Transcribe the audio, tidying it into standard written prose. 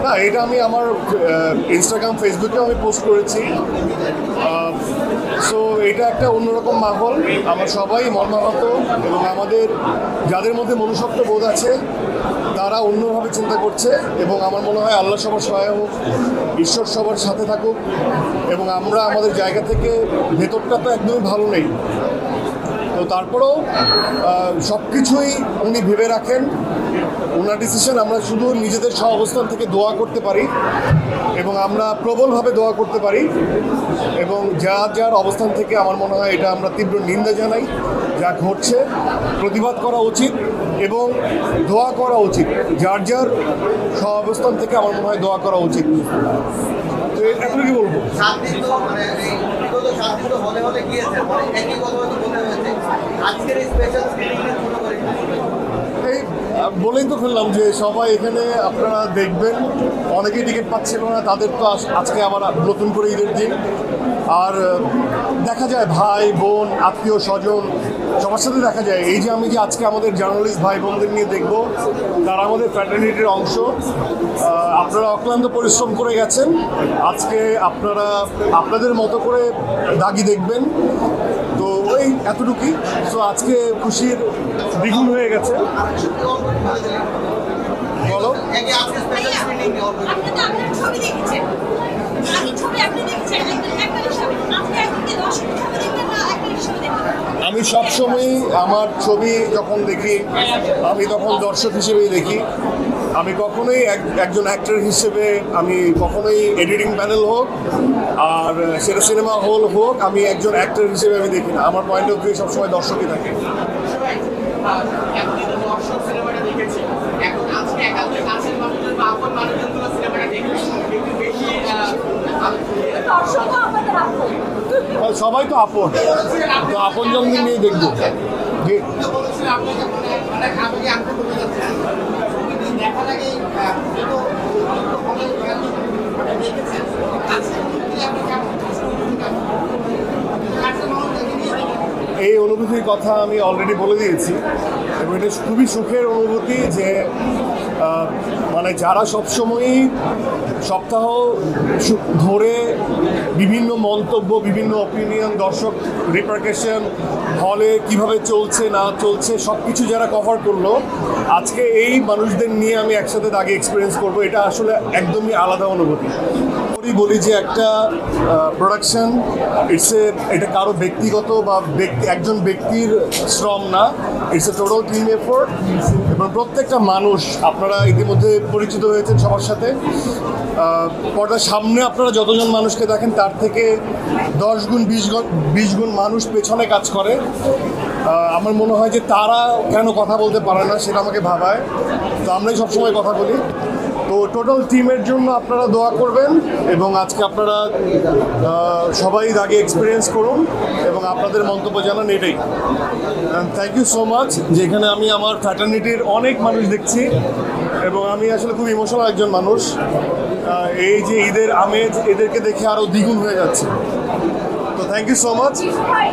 না, এটা আমি আমার ইনস্টাগ্রাম ফেসবুকে আমি পোস্ট করেছি। সো এটা একটা অন্যরকম মাহল, আমরা সবাই মর্মাহত এবং আমাদের যাদের মধ্যে মনুষ্যত্ব বোধ আছে তারা অন্যভাবে চিন্তা করছে এবং আমার মনে হয় আল্লাহ সবার সহায় হোক, ঈশ্বর সবার সাথে থাকুক এবং আমরা আমাদের জায়গা থেকে ভেতরটা তো একদমই ভালো নেই। তো তারপরেও সব কিছুই উনি ভেবে রাখেন, ওনার ডিসিশন। আমরা শুধু নিজেদের অবস্থান থেকে দোয়া করতে পারি এবং আমরা প্রবলভাবে দোয়া করতে পারি এবং যার অবস্থান থেকে আমার মনে হয় এটা আমরা তীব্র নিন্দা জানাই। যা ঘটছে প্রতিবাদ করা উচিত এবং দোয়া করা উচিত, যার অবস্থান থেকে আমার মনে হয় দোয়া করা উচিত। তো এখন কি বলবো, এই বলেই তো ফেললাম যে সবাই এখানে আপনারা দেখবেন, অনেকেই টিকিট পাচ্ছিল না, তাদের তো আজকে আবার নতুন করে ঈদের দিন। আর দেখা যায় ভাই বোন আত্মীয় স্বজন সবার সাথে দেখা যায়। এই যে আমি যে আজকে আমাদের জার্নালিস্ট ভাই বোনদের নিয়ে দেখব, তারা আমাদের ফ্র্যাটার্নিটির অংশ। আপনারা অক্লান্ত পরিশ্রম করে গেছেন, আজকে আপনারা আপনাদের মতো করে দাগি দেখবেন। তো ওই এতটুকুই। তো আজকে খুশির দ্বিগুণ হয়ে গেছে। বলো, আমি সবসময়ই আমার ছবি যখন দেখি আমি তখন দর্শক হিসেবেই দেখি। আমি কখনোই একজন অ্যাক্টর হিসেবে আমি কখনোই এডিটিং প্যানেল হোক আর সেটা সিনেমা হল হোক, আমি একজন অ্যাক্টর হিসেবে আমি দেখি না। আমার পয়েন্ট অফ ভিউ সবসময় দর্শকই থাকে। সবাই তো আপন, তো আপনজন নিয়ে দেখবো। এই অনুভূতির কথা আমি অলরেডি বলে দিয়েছি এবং এটা খুবই সুখের অনুভূতি যে মানে যারা সবসময়ই সপ্তাহ ধরে বিভিন্ন মন্তব্য, বিভিন্ন অপিনিয়ন, দর্শক রিপারকেশন, হলে কিভাবে চলছে না চলছে সব কিছু যারা কভার করলো, আজকে এই মানুষদের নিয়ে আমি একসাথে আগে এক্সপিরিয়েন্স করবো, এটা আসলে একদমই আলাদা অনুভূতি। বলি যে একটা প্রোডাকশন এটা কারো ব্যক্তিগত বা একজন ব্যক্তির শ্রম না, it's a total team effort এবং প্রত্যেকটা মানুষ, আপনারা ইতিমধ্যে পরিচিত হয়েছেন সবার সাথে। পর্দার সামনে আপনারা যতজন মানুষকে দেখেন তার থেকে 10 গুণ 20 গুণ মানুষ পেছনে কাজ করে। আমার মনে হয় যে তারা কেন কথা বলতে পারে না সেটা আমাকে ভাবায়। তো আমরাই সবসময় কথা বলি। তো টোটাল টিমের জন্য আপনারা দোয়া করবেন এবং আজকে আপনারা সবাই আগে এক্সপিরিয়েন্স করুন এবং আপনাদের মন্তব্য জানান, এটাই। Thank you so much. যেখানে আমি আমার ফ্র্যাটার্নিটির অনেক মানুষ দেখছি এবং আমি আসলে খুব ইমোশনাল একজন মানুষ। এই যে ঈদের আমেজ এদেরকে দেখে আরও দ্বিগুণ হয়ে যাচ্ছে। তো থ্যাংক ইউ সো মাচ।